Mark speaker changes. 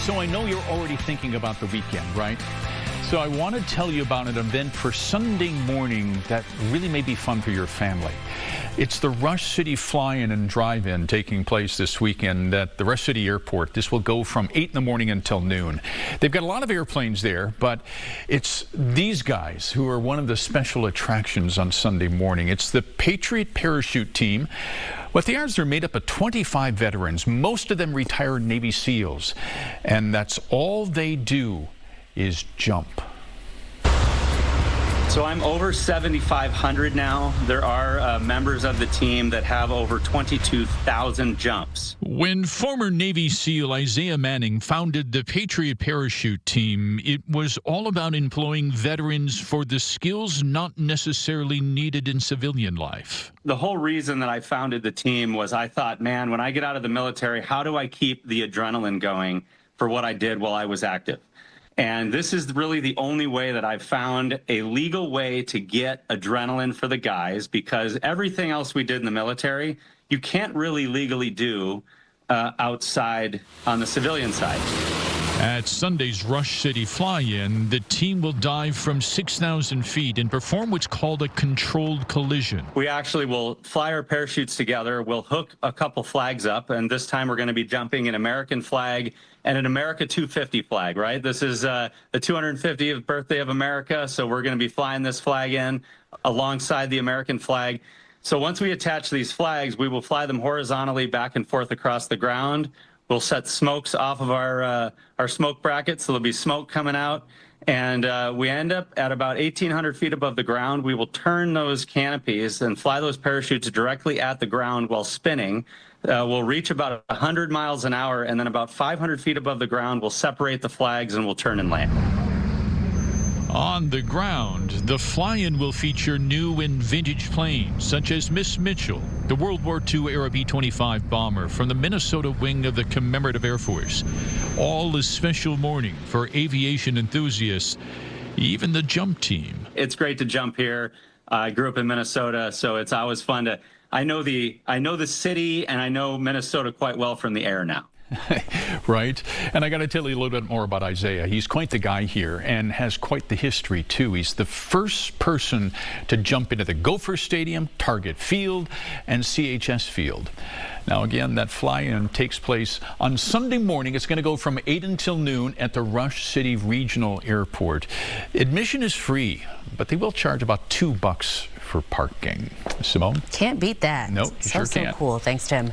Speaker 1: So I know you're already thinking about the weekend, right? So I want to tell you about an event for Sunday morning that really may be fun for your family. It's the Rush City Fly-In and Drive-In taking place this weekend at the Rush City Airport. This will go from 8 in the morning until noon. They've got a lot of airplanes there, but it's these guys who are one of the special attractions on Sunday morning. It's the Patriot Parachute Team. What they are is they're made up of 25 veterans, most of them retired Navy SEALs, and that's all they do is jump.
Speaker 2: So I'm over 7,500 now. There are members of the team that have over 22,000 jumps.
Speaker 1: When former Navy SEAL Isaiah Manning founded the Patriot Parachute Team, it was all about employing veterans for the skills not necessarily needed in civilian life.
Speaker 2: The whole reason that I founded the team was I thought, man, when I get out of the military, how do I keep the adrenaline going for what I did while I was active? And this is really the only way that I've found a legal way to get adrenaline for the guys, because everything else we did in the military, you can't really legally do outside on the civilian side.
Speaker 1: At Sunday's Rush City Fly-In, the team will dive from 6,000 feet and perform what's called a controlled collision.
Speaker 2: We actually will fly our parachutes together. We'll hook a couple flags up, and this time we're going to be jumping an American flag and an America 250 flag, right? This is the 250th birthday of America, so we're going to be flying this flag in alongside the American flag. So once we attach these flags, we will fly them horizontally back and forth across the ground. We'll set smokes off of our smoke brackets, so there'll be smoke coming out. And we end up at about 1,800 feet above the ground. We will turn those canopies and fly those parachutes directly at the ground while spinning. We'll reach about 100 miles an hour, and then about 500 feet above the ground, we'll separate the flags and we'll turn and land.
Speaker 1: On the ground, the fly-in will feature new and vintage planes, such as Miss Mitchell, the World War II era B-25 bomber from the Minnesota wing of the Commemorative Air Force. All a special morning for aviation enthusiasts, even the jump team.
Speaker 2: It's great to jump here. I grew up in Minnesota, so it's always fun to. I know the city, and I know Minnesota quite well from the air now.
Speaker 1: Right. And I got to tell you a little bit more about Isaiah. He's quite the guy here and has quite the history, too. He's the first person to jump into the Gopher Stadium, Target Field, and CHS Field. Now, again, that fly-in takes place on Sunday morning. It's going to go from 8 until noon at the Rush City Regional Airport. Admission is free, but they will charge about $2 for parking. Simone?
Speaker 3: Can't beat that.
Speaker 1: Nope, you sure can't.
Speaker 3: So cool. Thanks, Tim.